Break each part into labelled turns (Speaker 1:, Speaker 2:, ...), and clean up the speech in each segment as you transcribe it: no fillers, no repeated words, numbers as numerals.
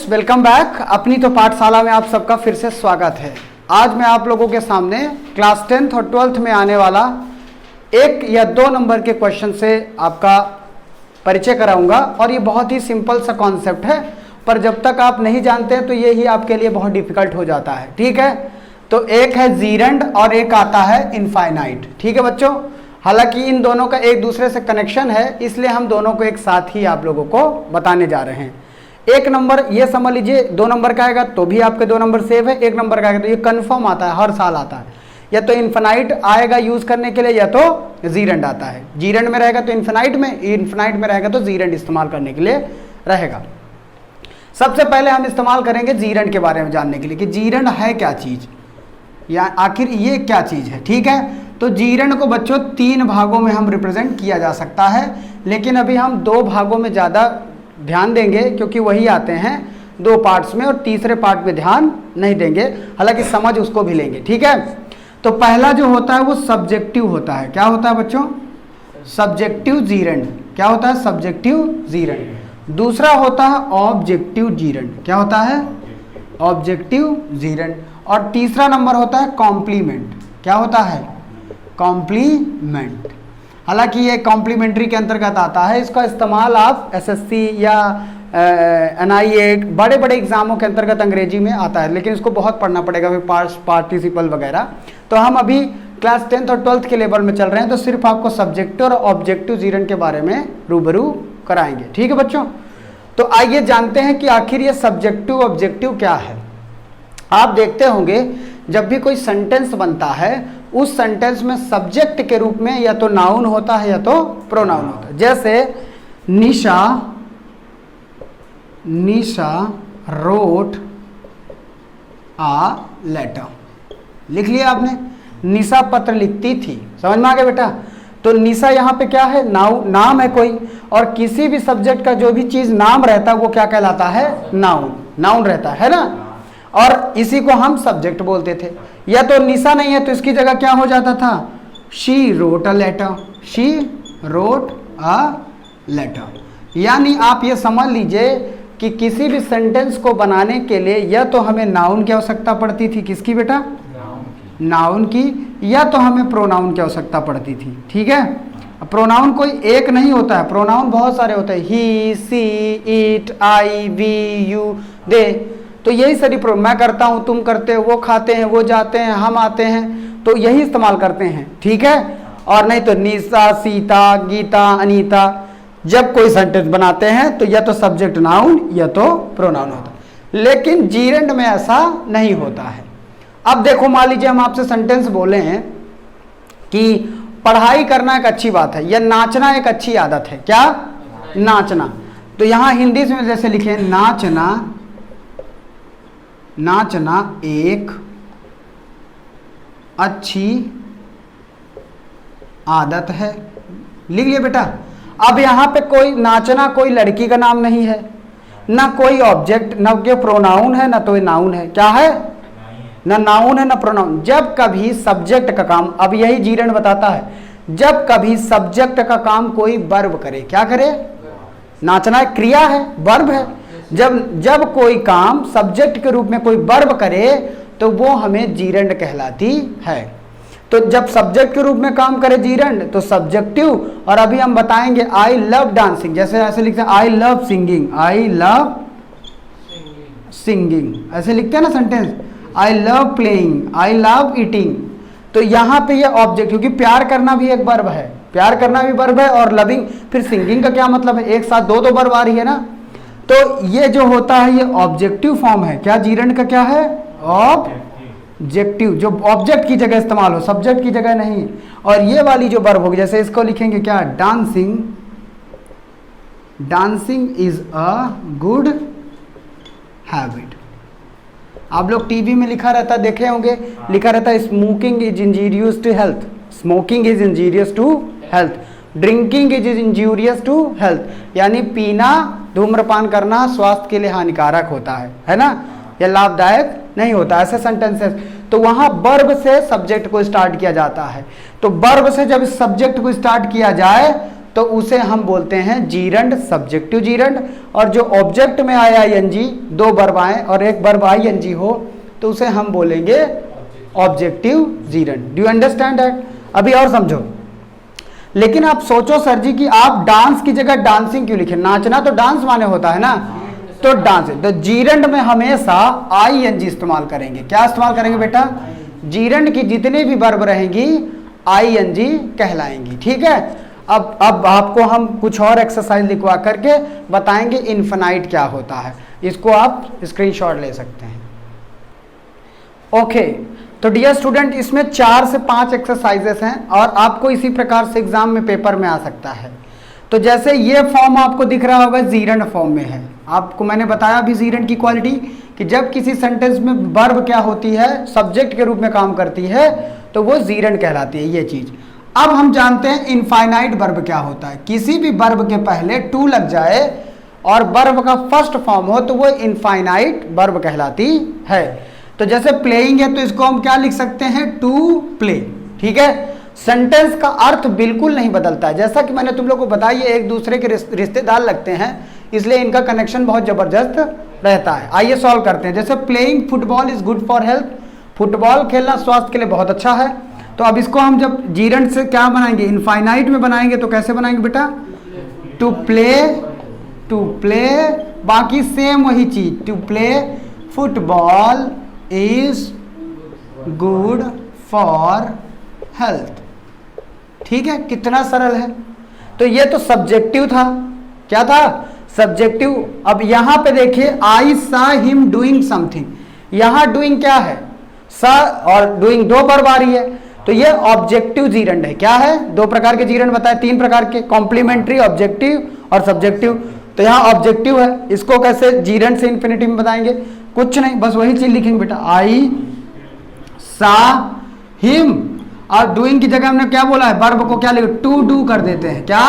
Speaker 1: Welcome back. अपनी तो पाठशाला में आप सबका फिर से स्वागत है। आज मैं आप लोगों के सामने क्लास 10th और 12th में आने वाला 1 या 2 नंबर के क्वेश्चन से आपका परिचय कराऊंगा। और ये बहुत ही सिंपल सा कॉन्सेप्ट है, पर जब तक आप नहीं जानते हैं तो ये ही आपके लिए बहुत डिफिकल्ट हो जाता है। ठीक है, तो एक है जीरेंड और एक आता है इनफाइनाइट। ठीक है बच्चों, हालांकि इन दोनों का एक दूसरे से कनेक्शन है, इसलिए हम दोनों को एक साथ ही आप लोगों को बताने जा रहे हैं। 1 नंबर ये समझ लीजिए 2 नंबर का आएगा तो भी आपके 2 नंबर सेव है। 1 नंबर का आएगा तो ये कंफर्म आता है, हर साल आता है। या तो इन्फिनाइट आएगा यूज करने के लिए या तो जीरेंड आता है। जीरेंड में रहेगा तो इन्फिनाइट में रहेगा तो जीरेंड इस्तेमाल करने के लिए रहेगा। सबसे पहले हम इस्तेमाल करेंगे जीरेंड के बारे में जानने के लिए कि जीरेंड है क्या चीज या आखिर ये क्या चीज है। ठीक है, तो जीरेंड को बच्चों 3 भागों में हम रिप्रेजेंट किया जा सकता है, लेकिन अभी हम 2 भागों में ज़्यादा ध्यान देंगे क्योंकि वही आते हैं 2 पार्ट्स में, और तीसरे पार्ट में ध्यान नहीं देंगे, हालांकि समझ उसको भी लेंगे। ठीक है, तो पहला जो होता है वो सब्जेक्टिव होता है। क्या होता है बच्चों? सब्जेक्टिव जीरेंड। क्या होता है? सब्जेक्टिव जीरेंड। दूसरा होता है ऑब्जेक्टिव जीरेंड। क्या होता है? ऑब्जेक्टिव जीरेंड। और तीसरा नंबर होता है कॉम्प्लीमेंट। क्या होता है? कॉम्प्लीमेंट। हालांकि ये कॉम्प्लीमेंट्री के अंतर्गत आता है। इसका इस्तेमाल आप एसएससी या एनआईए बड़े बड़े एग्जामों के अंतर्गत अंग्रेजी में आता है, लेकिन इसको बहुत पढ़ना पड़ेगा, फिर पार्टिसिपल वगैरह। तो हम अभी क्लास 10th और 12th के लेवल में चल रहे हैं, तो सिर्फ आपको सब्जेक्टिव और ऑब्जेक्टिव जीरेंड के बारे में रूबरू कराएंगे। ठीक है बच्चों, तो आइए जानते हैं कि आखिर ये सब्जेक्टिव ऑब्जेक्टिव क्या है। आप देखते होंगे जब भी कोई सेंटेंस बनता है उस सेंटेंस में सब्जेक्ट के रूप में या तो नाउन होता है या तो प्रोनाउन होता है। जैसे निशा रोट आ लेटर, लिख लिया आपने। निशा पत्र लिखती थी, समझ में आ गया बेटा? तो निशा यहाँ पे क्या है? नाम है कोई, और किसी भी सब्जेक्ट का जो भी चीज नाम रहता है वो क्या कहलाता है? नाउन रहता है ना। और इसी को हम सब्जेक्ट बोलते थे। या तो निशा नहीं है तो इसकी जगह क्या हो जाता था? She wrote a letter. She wrote a letter. यानी आप ये समझ लीजिए कि किसी भी सेंटेंस को बनाने के लिए या तो हमें नाउन की आवश्यकता पड़ती थी। किसकी बेटा? नाउन की। या तो हमें प्रोनाउन की आवश्यकता पड़ती थी। ठीक है, प्रोनाउन कोई एक नहीं होता है, प्रोनाउन बहुत सारे होते हैं। ही, सी, इट, आई, वी, यू, दे। तो यही सारी मैं करता हूँ, तुम करते हो, वो खाते हैं, वो जाते हैं, हम आते हैं, तो यही इस्तेमाल करते हैं। ठीक है, और नहीं तो निशा, सीता, गीता, अनीता। जब कोई सेंटेंस बनाते हैं तो या तो सब्जेक्ट नाउन या तो प्रोनाउन होता है, लेकिन जीरेंड में ऐसा नहीं होता है। अब देखो, मान लीजिए हम आपसे सेंटेंस बोले हैं कि पढ़ाई करना एक अच्छी बात है या नाचना एक अच्छी आदत है। क्या? नाचना। तो यहाँ हिंदी में जैसे लिखे नाचना एक अच्छी आदत है। लिख लिया बेटा। अब यहाँ पे कोई नाचना कोई लड़की का नाम नहीं है, ना कोई ऑब्जेक्ट, ना कोई प्रोनाउन है, ना तो नाउन है। क्या है? ना नाउन है ना प्रोनाउन। जब कभी सब्जेक्ट का काम, अब यही जीरेंड बताता है, जब कभी सब्जेक्ट का काम कोई वर्ब करे। क्या करे? नाचना एक क्रिया है, वर्ब है। जब कोई काम सब्जेक्ट के रूप में कोई वर्ब करे तो वो हमें जीरेंड कहलाती है। तो जब सब्जेक्ट के रूप में काम करे जीरेंड तो सब्जेक्टिव। और अभी हम बताएंगे आई लव डांसिंग, जैसे ऐसे लिखते हैं I love singing, I love singing, ऐसे लिखते हैं ना sentence. I love playing, I love eating. तो यहाँ पे ये ऑब्जेक्ट, क्योंकि प्यार करना भी एक वर्ब है, प्यार करना भी वर्ब है, और लविंग, फिर सिंगिंग का क्या मतलब है? एक साथ दो वर्ब आ रही है ना। तो ये जो होता है ये ऑब्जेक्टिव फॉर्म है। क्या? जीरेंड का क्या है? ऑब्जेक्टिव, जो ऑब्जेक्ट की जगह इस्तेमाल हो, सब्जेक्ट की जगह नहीं। और ये वाली जो वर्ब होगी, जैसे इसको लिखेंगे क्या? Dancing is a good habit. आप लोग टीवी में लिखा रहता है, देखे होंगे, लिखा रहता है smoking is injurious to health. Smoking is injurious to health. Drinking is injurious to health, यानी पीना, धूम्रपान करना स्वास्थ्य के लिए हानिकारक होता है ना, या लाभदायक नहीं होता। ऐसे सेंटेंसेस। तो वहां वर्ब से सब्जेक्ट को स्टार्ट किया जाता है। तो वर्ब से जब सब्जेक्ट को स्टार्ट किया जाए तो तो उसे हम बोलते हैं जीरंड, सब्जेक्टिव जीरंड। और जो ऑब्जेक्ट में आया आईएनजी, दो वर्ब आए और एक वर्ब आईएनजी हो, तो उसे हम बोलेंगे objective gerund. Do you understand that? अभी और समझो। लेकिन आप सोचो सर जी कि आप डांस की जगह डांसिंग क्यों लिखे? नाचना तो डांस माने होता है ना, तो डांस। तो जीरंड में हमेशा आईएनजी इस्तेमाल करेंगे। क्या इस्तेमाल करेंगे बेटा? जीरंड की जितनी भी वर्ब रहेंगी आईएनजी कहलाएंगी। ठीक है। अब आपको हम कुछ और एक्सरसाइज लिखवा करके बताएंगे इनफिनाइट क्या होता है। इसको आप स्क्रीनशॉट ले सकते हैं। ओके, तो डियर स्टूडेंट, इसमें 4 से 5 एक्सरसाइजेस हैं और आपको इसी प्रकार से एग्जाम में पेपर में आ सकता है। तो जैसे ये फॉर्म आपको दिख रहा होगा जीरंड फॉर्म में है। आपको मैंने बताया अभी जीरंड की क्वालिटी कि जब किसी सेंटेंस में वर्ब क्या होती है, सब्जेक्ट के रूप में काम करती है, तो वो जीरंड कहलाती है ये चीज। अब हम जानते हैं इनफाइनाइट वर्ब क्या होता है। किसी भी वर्ब के पहले टू लग जाए और वर्ब का फर्स्ट फॉर्म हो तो वो इनफाइनाइट वर्ब कहलाती है। तो जैसे प्लेइंग है तो इसको हम क्या लिख सकते हैं? To play. ठीक है। सेंटेंस का अर्थ बिल्कुल नहीं बदलता है। जैसा कि मैंने तुम लोग को बताया, ये एक दूसरे के रिश्तेदार लगते हैं, इसलिए इनका कनेक्शन बहुत जबरदस्त रहता है। आइए सॉल्व करते हैं। जैसे playing football is good for health, football खेलना स्वास्थ्य के लिए बहुत अच्छा है। तो अब इसको हम जब जीरंड से क्या बनाएंगे? इनफाइनाइट में बनाएंगे। तो कैसे बनाएंगे बेटा? टू प्ले, टू प्ले, बाकी सेम वही चीज। To play football is good for health. ठीक है, कितना सरल है। तो ये तो सब्जेक्टिव था। क्या था? सब्जेक्टिव। अब यहां पे देखिए, आई सा हिम डूइंग समथिंग। यहां डूइंग क्या है? सा और डूइंग दो वर्ब आ रही है, तो ये ऑब्जेक्टिव जीरंड है। क्या है? दो प्रकार के जीरंड बताए, 3 प्रकार के, कॉम्प्लीमेंट्री, ऑब्जेक्टिव और सब्जेक्टिव। तो यहाँ ऑब्जेक्टिव है, इसको कैसे जीरंड से इन्फिनिटिव में बताएंगे? कुछ नहीं, बस वही चीज लिखेंगे बेटा, आई सा हिम। और डूइंग की जगह हमने क्या बोला है? वर्ब को क्या लिखे? टू डू कर देते हैं। क्या?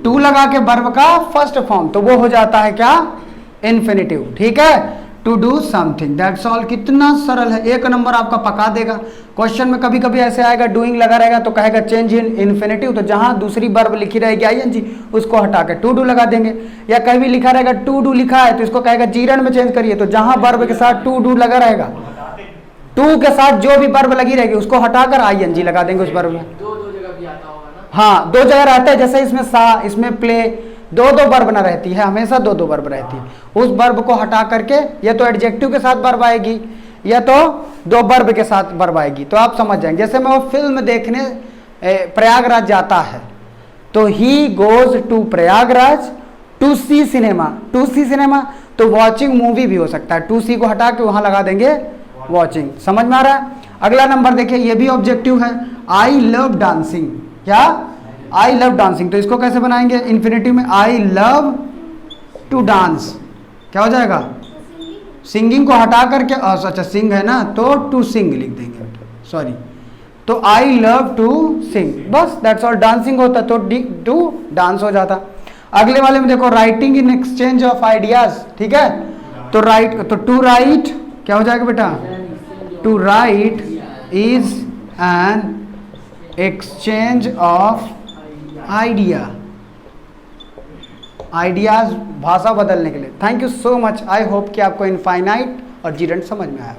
Speaker 1: टू लगा के वर्ब का फर्स्ट फॉर्म, तो वो हो जाता है क्या? इन्फिनिटिव। ठीक है, to do something. That's all. कितना सरल है, 1 नंबर आपका पका देगा। क्वेश्चन में कभी कभी ऐसे आएगा, डूइंग लगा रहेगा तो कहेगा चेंज इन इन्फिनिटिव, तो जहां दूसरी वर्ब लिखी रहेगी आईएनजी, उसको हटा के टू डू लगा देंगे। या कहीं भी लिखा रहेगा टू डू लिखा है तो इसको कहेगा जीरंड में चेंज करिए, तो जहां वर्ब के साथ टू डू लगा रहेगा, टू के साथ जो भी वर्ब लगी रहेगी उसको हटाकर आईएनजी लगा देंगे उस वर्ब में।
Speaker 2: दो जगह भी आता होगा ना?
Speaker 1: हाँ, 2 जगह रहता है। जैसे इसमें सा, इसमें प्ले, 2 वर्ब ना रहती है, हमेशा 2 वर्ब रहती है। उस वर्ब को हटा करके या तो एडजेक्टिव के साथ वर्ब आएगी या तो 2 वर्ब के साथ वर्ब आएगी, तो आप समझ जाएंगे। जैसे मैं वो फिल्म देखने प्रयागराज जाता है, तो he goes to Prayagraj to see cinema. To see cinema तो वॉचिंग मूवी भी हो सकता है। टू सी को हटा के वहां लगा देंगे वॉचिंग। समझ में आ रहा है? अगला नंबर देखिए, ये भी ऑब्जेक्टिव है। I love dancing. क्या? I love dancing. तो इसको कैसे बनाएंगे इन्फिनिटिव में? I love to dance. क्या हो जाएगा? सिंगिंग को हटा करके, अच्छा सिंग है ना, तो टू सिंग लिख देंगे, सॉरी। तो आई लव टू सिंग, बस दैट्स ऑल। डांसिंग होता तो टू डांस हो जाता। अगले वाले में देखो, writing in exchange of ideas. ठीक है, तो राइट, तो टू राइट क्या हो जाएगा बेटा? To write is an exchange of idea. Ideas, भाषा बदलने के लिए। Thank you so much. I hope कि आपको इनफाइनाइट और जीरंड समझ में आया।